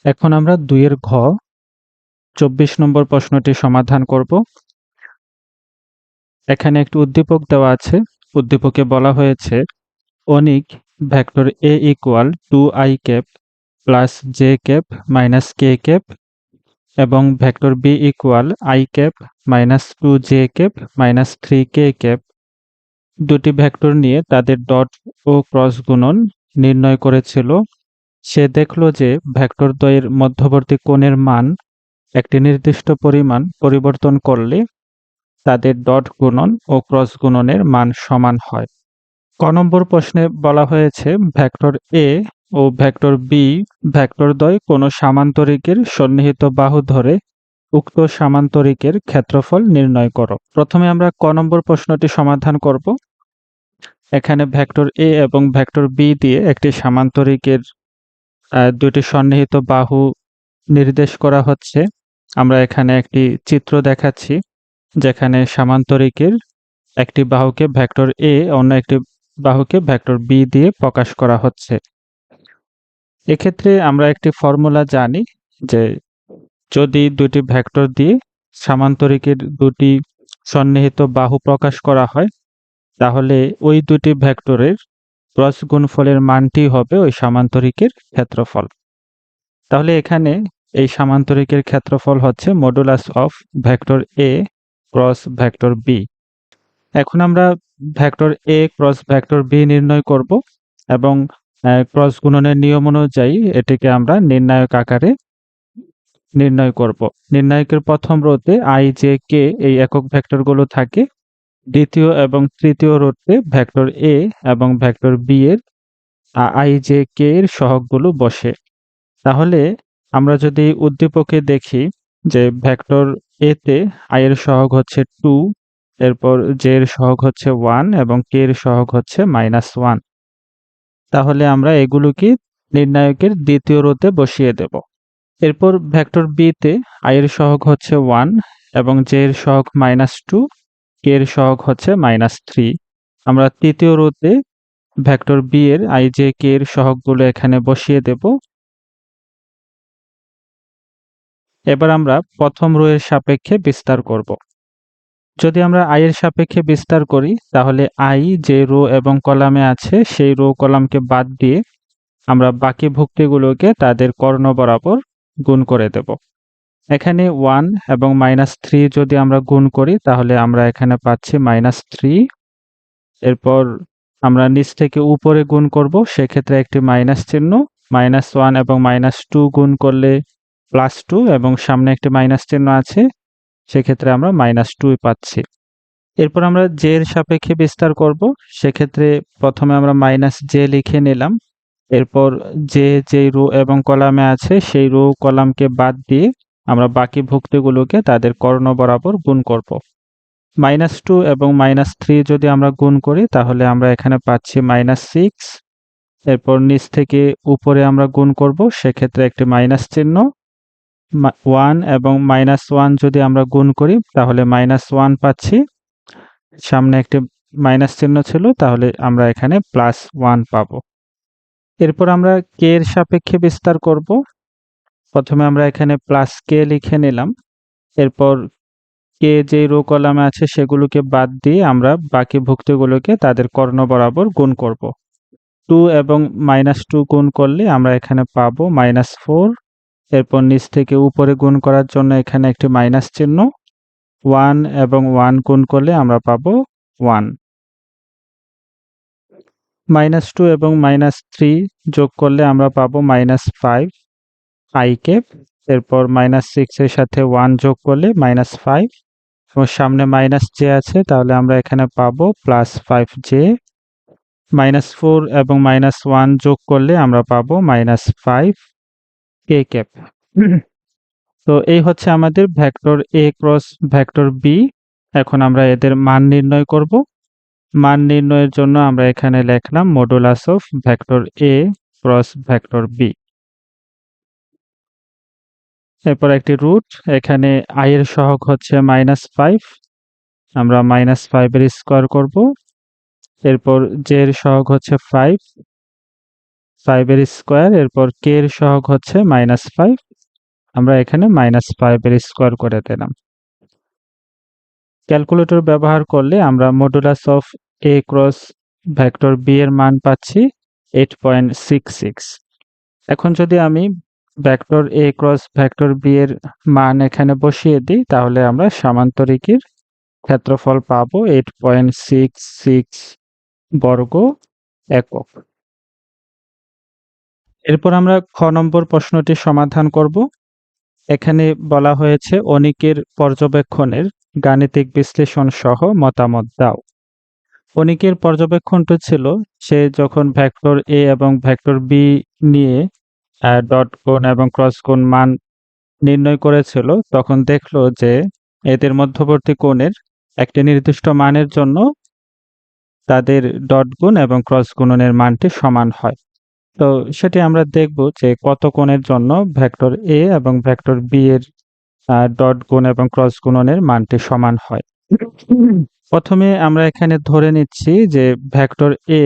এখন আমরা ২ এর ঘ ২৪ নম্বর প্রশ্নটি সমাধান করব। এখানে একটি উদ্দীপক দেওয়া আছে। উদ্দীপকে বলা হয়েছে Anik vector a equal 2i cap plus j cap minus k cap এবং vector b equal i cap minus 2j cap minus 3k cap দুটি ভেক্টর নিয়ে তাদের ডট ও ক্রস গুণন নির্ণয় করেছিল। সে দেখল যে ভেক্টর দ্বয়ের মধ্যবর্তী কোণের মান একটি নির্দিষ্ট পরিমাণ পরিবর্তন করলে তাদের ডট গুণন ও ক্রস গুণনের মান সমান হয়। ক নম্বর প্রশ্নে বলা হয়েছে ভেক্টর এ ও ভেক্টর বি ভেক্টরদ্বয় কোনো সামান্তরিকের সন্নিহিত বাহু ধরে উক্ত সামান্তরিকের ক্ষেত্রফল নির্ণয় করো। প্রথমে আমরা ক নম্বর প্রশ্নটি সমাধান করব। এখানে ভেক্টর এ এবং ভেক্টর বি দিয়ে একটি সামান্তরিকের দুটি সন্নিহিত বাহু নির্দেশ করা হচ্ছে। আমরা এখানে একটি চিত্র দেখাচ্ছি যেখানে সামান্তরিকের একটি বাহুকে ভেক্টর এ অন্য একটি বাহুকে ভেক্টর বি দিয়ে প্রকাশ করা হচ্ছে। এক্ষেত্রে আমরা একটি ফর্মুলা জানি যে যদি দুটি ভেক্টর দিয়ে সামান্তরিকের দুটি সন্নিহিত বাহু প্রকাশ করা হয় তাহলে ওই দুটি ভেক্টরের ক্রস গুণফলের মানটি হবে ওই সামান্তরিকের ক্ষেত্রফল। তাহলে এখানে এই সামান্তরিকের ক্ষেত্রফল হচ্ছে modulus of vector A cross vector B. এখন আমরা vector A cross vector B নির্ণয় করব এবং ক্রস গুণনের নিয়ম অনুযায়ী এটিকে আমরা নির্ণায়ক আকারে নির্ণয় করব। নির্ণায়কের প্রথম রোতে i j k এই একক ভেক্টরগুলো থাকে। দ্বিতীয় এবং তৃতীয় রোতে ভেক্টর এ এবং ভেক্টর বি এর i j k এর সহগগুলো বসে। তাহলে আমরা যদি উদ্দীপকে দেখি যে ভেক্টর এ তে i এর সহগ হচ্ছে 2, এরপর j এর সহগ হচ্ছে 1 এবং k এর সহগ হচ্ছে -1। তাহলে আমরা এগুলোকে নির্ণায়কের দ্বিতীয় রোতে বসিয়ে দেব। এরপর ভেক্টর বি তে i এর সহগ হচ্ছে 1 এবং j এর সহগ -2, k এর সহগ হচ্ছে -3। আমরা তৃতীয় রোতে ভেক্টর বি এর i j k এর সহগগুলো এখানে বসিয়ে দেব। এবার আমরা প্রথম রো এর সাপেক্ষে বিস্তার করব। যদি আমরা i এর সাপেক্ষে বিস্তার করি তাহলে i যে রো এবং কলামে আছে সেই রো কলামকে বাদ দিয়ে আমরা বাকি ভুক্তিগুলোকে তাদের কর্ণ বরাবর গুণ করে দেব। এখানে 1 এবং -3 যদি আমরা গুণ করি তাহলে আমরা এখানে পাচ্ছি -3। এরপর আমরা নিচ থেকে উপরে গুণ করব, সেক্ষেত্রে একটি মাইনাস চিহ্ন, -1 এবং -2 গুণ করলে +2 এবং সামনে একটি মাইনাস চিহ্ন আছে, সেক্ষেত্রে আমরা -2 পাচ্ছি। এরপর আমরা j এর সাপেক্ষে বিস্তার করব, সেক্ষেত্রে প্রথমে আমরা -j লিখে নিলাম। এরপর j যেই রো এবং কলামে আছে সেই রো কলামকে বাদ দিয়ে আমরা বাকি ভুক্তিগুলোকে তাদের কর্ণ বরাবর গুণ করব। -2 এবং -3 যদি আমরা গুণ করি তাহলে আমরা এখানে পাচ্ছি -6। এরপর নিচ থেকে উপরে আমরা গুণ করব, সেক্ষেত্রে একটি মাইনাস চিহ্ন, 1 এবং -1 যদি আমরা গুণ করি তাহলে -1 পাচ্ছি। সামনে একটি মাইনাস চিহ্ন ছিল, তাহলে আমরা এখানে +1 পাবো। এরপর আমরা k এর সাপেক্ষে বিস্তার করব। প্রথমে আমরা এখানে +k লিখে নিলাম। এরপর k যেই রো কলামে আছে সেগুলোকে বাদ দিয়ে আমরা বাকি ভুক্তিগুলোকে তাদের কর্ণ বরাবর গুণ করব। 2 এবং -2 গুণ করলে আমরা এখানে পাবো -4। এরপর নিচ থেকে উপরে গুণ করার জন্য এখানে একটি মাইনাস চিহ্ন, 1 এবং 1 গুণ করলে আমরা পাবো 1। -2 এবং -3 যোগ করলে আমরা পাবো -5 i ক্যাপ। এরপর -6 এর সাথে 1 যোগ করলে -5 এবং সামনে j আছে, তাহলে আমরা এখানে পাবো +5j। -4 এবং -1 যোগ করলে আমরা পাবো -5 k ক্যাপ। তো এই হচ্ছে আমাদের vector a cross vector b। এখন আমরা এদের মান নির্ণয় করব। মান নির্ণয়ের জন্য আমরা এখানে লিখলাম modulus of vector a cross vector b। এরপর একটি রুট, এখানে i এর সহগ হচ্ছে -5, আমরা -5 এর স্কয়ার করব। এরপর j এর সহগ হচ্ছে 5, 5 এর স্কয়ার, এরপর k এর সহগ হচ্ছে -5, আমরা এখানে -5 এর স্কয়ার করে দিলাম। ক্যালকুলেটর ব্যবহার করলে আমরা modulus of a cross vector b এর মান পাচ্ছি 8.66। এখন যদি আমি vector a cross vector b এর মান এখানে বসিয়ে দিই, তাহলে আমরা সামান্তরিকের ক্ষেত্রফল পাবো 8.66 বর্গ একক। এরপর আমরা খ নম্বর প্রশ্নটি সমাধান করব। এখানে বলা হয়েছে অনিকের পর্যবেক্ষণের গাণিতিক বিশ্লেষণ সহ মতামত দাও। অনিকের পর্যবেক্ষণটা ছিল সে যখন ভেক্টর a এবং ভেক্টর b নিয়ে ডট গুণ এবং ক্রস গুণ মান নির্ণয় করেছিল, তখন দেখলো যে এদের মধ্যবর্তী কোণের একটি নির্দিষ্ট মানের জন্য তাদের ডট গুণ এবং ক্রস গুণনের মানটি সমান হয়। তো সেটি আমরা দেখব যে কত কোণের জন্য ভেক্টর a এবং ভেক্টর b এর ডট গুণ এবং ক্রস গুণনের মানটি সমান হয়। প্রথমে আমরা এখানে ধরে নিচ্ছি যে ভেক্টর a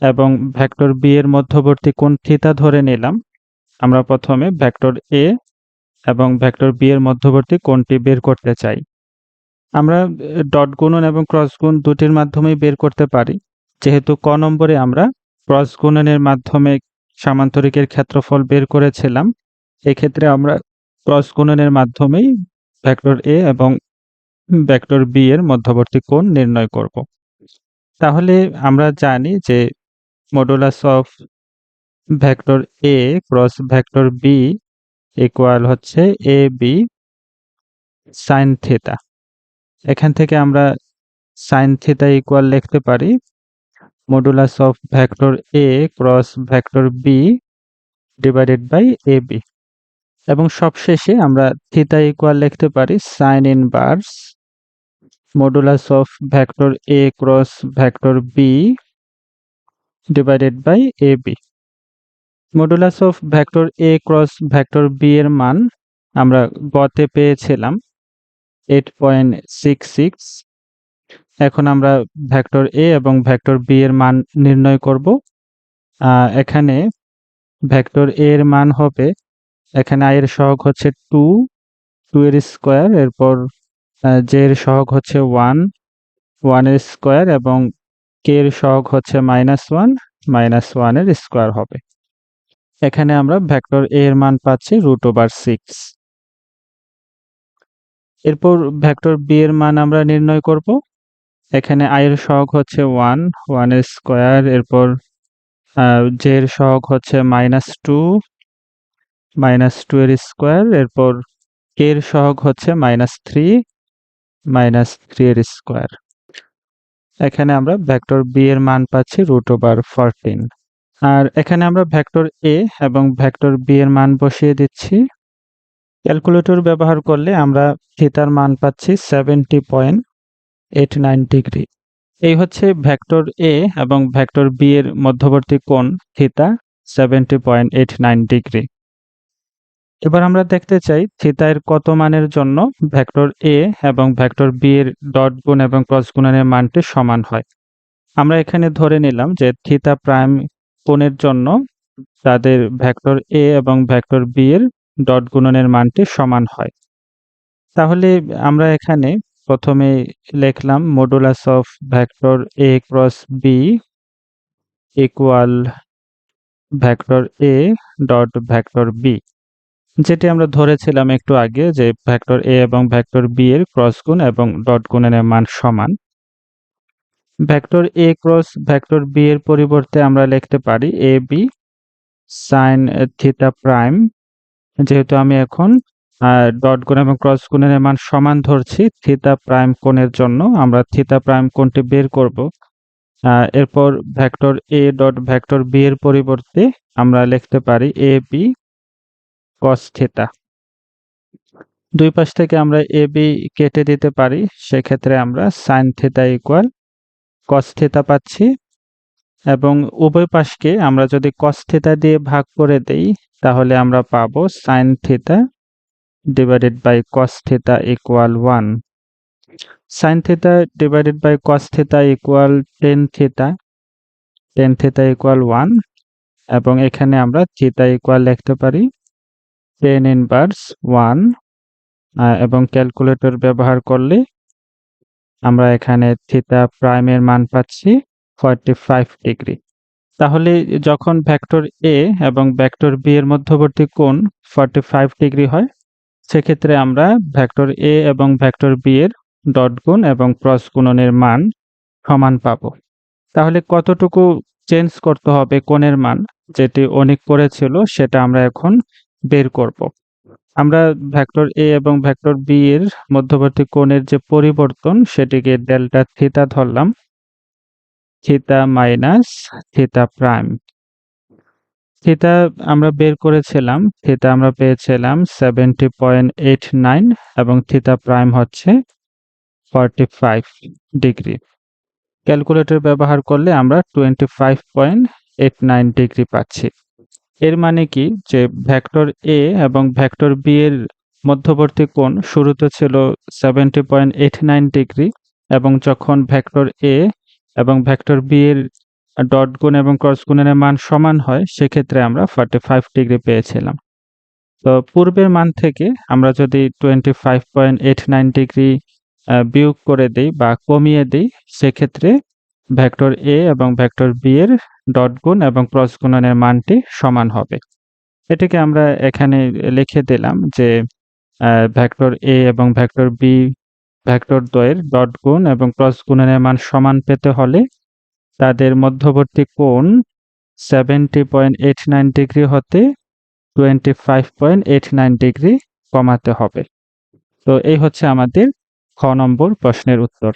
এবং ভেক্টর b এর মধ্যবর্তী কোণ থিটা ধরে নিলাম। আমরা প্রথমে ভেক্টর a এবং ভেক্টর b এর মধ্যবর্তী কোণটি বের করতে চাই। আমরা ডট গুণন এবং ক্রস গুণ দুটির মাধ্যমেই বের করতে পারি। যেহেতু ক নম্বরে আমরা ক্রস গুণনের মাধ্যমে সামান্তরিকের ক্ষেত্রফল বের করেছিলাম, এক্ষেত্রে আমরা ক্রস গুণনের মাধ্যমেই ভেক্টর a এবং ভেক্টর b এর মধ্যবর্তী কোণ নির্ণয় করব। তাহলে আমরা জানি যে modulus of vector a cross vector b equal হচ্ছে ab sin থিটা। এখান থেকে আমরা sin থিটা ইকুয়াল লিখতে পারি modulus of vector a cross vector b divided by ab, এবং সবশেষে আমরা থিটা ইকুয়াল লিখতে পারি sin inverse modulus of vector a cross vector b divided by ab। Modulus of vector a cross vector b এর মান আমরা গতে পেয়েছিলাম 8.66। এখন আমরা ভেক্টর a এবং ভেক্টর b এর মান নির্ণয় করব। এখানে ভেক্টর a এর মান হবে, এখানে i এর সহগ হচ্ছে 2 এর স্কয়ার, এরপর j এর সহগ হচ্ছে 1 এর স্কয়ার, এবং k এর সহগ হচ্ছে -1 এর স্কয়ার হবে। এখানে আমরা ভেক্টর a এর মান পাচ্ছি √6। এরপর ভেক্টর b এর মান আমরা নির্ণয় করব। এখানে i এর সহগ হচ্ছে 1 এর স্কয়ার, এরপর j এর সহগ হচ্ছে -2 এর স্কয়ার, এরপর k এর সহগ হচ্ছে -3 এর স্কয়ার। এখানে আমরা ভেক্টর b এর মান পাচ্ছি √14। আর এখানে আমরা ভেক্টর a এবং ভেক্টর b এর মান বসিয়ে দিচ্ছি। ক্যালকুলেটর ব্যবহার করলে আমরা থিটার মান পাচ্ছি 70.89 ডিগ্রি। এই হচ্ছে ভেক্টর a এবং ভেক্টর b এর মধ্যবর্তী কোণ থিটা 70.89 ডিগ্রি। এবার আমরা দেখতে চাই থিটা এর কত মানের জন্য ভেক্টর a এবং ভেক্টর b এর ডট গুণ এবং ক্রস গুণনের মানটি সমান হয়। আমরা এখানে ধরে নিলাম যে থিটা প্রাইম কোণের জন্য তাদের ভেক্টর a এবং ভেক্টর b এর ডট গুণনের মানটি সমান হয়। তাহলে আমরা এখানে প্রথমে লিখলাম modulus of vector a cross b equal vector a dot vector b, যেটি আমরা ধরেছিলাম একটু আগে যে ভেক্টর a এবং ভেক্টর b এর ক্রস গুণ এবং ডট গুণনের মান সমান। Vector a cross vector b এর পরিবর্তে আমরা লিখতে পারি ab sin থিটা প্রাইম। যেহেতু আমি এখন ডট গুণ এবং ক্রস গুণের মান সমান ধরছি থিটা প্রাইম কোণের জন্য, আমরা থিটা প্রাইম কোণটি বের করব। এরপর vector a dot vector b এর পরিবর্তে আমরা লিখতে পারি ab cos থিটা। দুই পাশ থেকে আমরা ab কেটে দিতে পারি, সেক্ষেত্রে আমরা sin theta equal cos theta পাচ্ছি, এবং উভয় পাশকে আমরা যদি cos থিটা দিয়ে ভাগ করে দেই তাহলে আমরা পাবো sin theta divided by cos theta equal 1। sin theta divided by cos theta equal tan theta equal 1, এবং এখানে আমরা থিটা ইকুয়াল লিখতে পারি tan ইনভার্স 1 এবং ক্যালকুলেটর ব্যবহার করলে আমরা এখানে থিটা প্রাইমের মান পাচ্ছি 45 ডিগ্রি। তাহলে যখন ভেক্টর এ এবং ভেক্টর বি এর মধ্যবর্তী কোণ 45 ডিগ্রি হয়, সেক্ষেত্রে আমরা ভেক্টর এ এবং ভেক্টর বি এর ডট গুণ এবং ক্রস গুণনের মান সমান পাবো। তাহলে কতটুকু চেঞ্জ করতে হবে কোণের মান, যেটি অনিক করেছিল সেটা আমরা এখন বের করব। আমরা ভেক্টর এ এবং ভেক্টর বি এর মধ্যবর্তী কোণের যে পরিবর্তন সেটিকে ডেল্টা থিটা ধরলাম, theta minus theta prime. Theta আমরা বের করেছিলাম, থিটা আমরা পেয়েছিলাম 70.89 এবং থিটা প্রাইম হচ্ছে 45 ডিগ্রি। ক্যালকুলেটর ব্যবহার করলে আমরা 25.89 ডিগ্রি পাচ্ছি। এর মানে কি যে ভেক্টর এ এবং ভেক্টর বি এর মধ্যবর্তী কোণ শুরুতে ছিল 70.89 ডিগ্রি এবং যখন ভেক্টর এ এবং ভেক্টর বি এর ডট গুণ এবং ক্রস গুণের মান সমান হয়, সেক্ষেত্রে আমরা 45 ডিগ্রি পেয়েছিলাম। তো পূর্বের মান থেকে আমরা যদি 25.89 ডিগ্রি বিয়োগ করে দেই বা কমিয়ে দেই, সেক্ষেত্রে ভেক্টর এ এবং ভেক্টর বি এর ডট গুণ এবং ক্রস গুণনের মানটি সমান হবে। এটাকে আমরা এখানে লিখে দিলাম যে ভেক্টর এ এবং ভেক্টর বি ভেক্টর দ্বয়ের ডট গুণ এবং ক্রস গুণনের মান সমান পেতে হলে তাদের মধ্যবর্তী কোণ 70.89 ডিগ্রি হতে 25.89 ডিগ্রি কমাতে হবে। তো এই হচ্ছে আমাদের খ নম্বর প্রশ্নের উত্তর।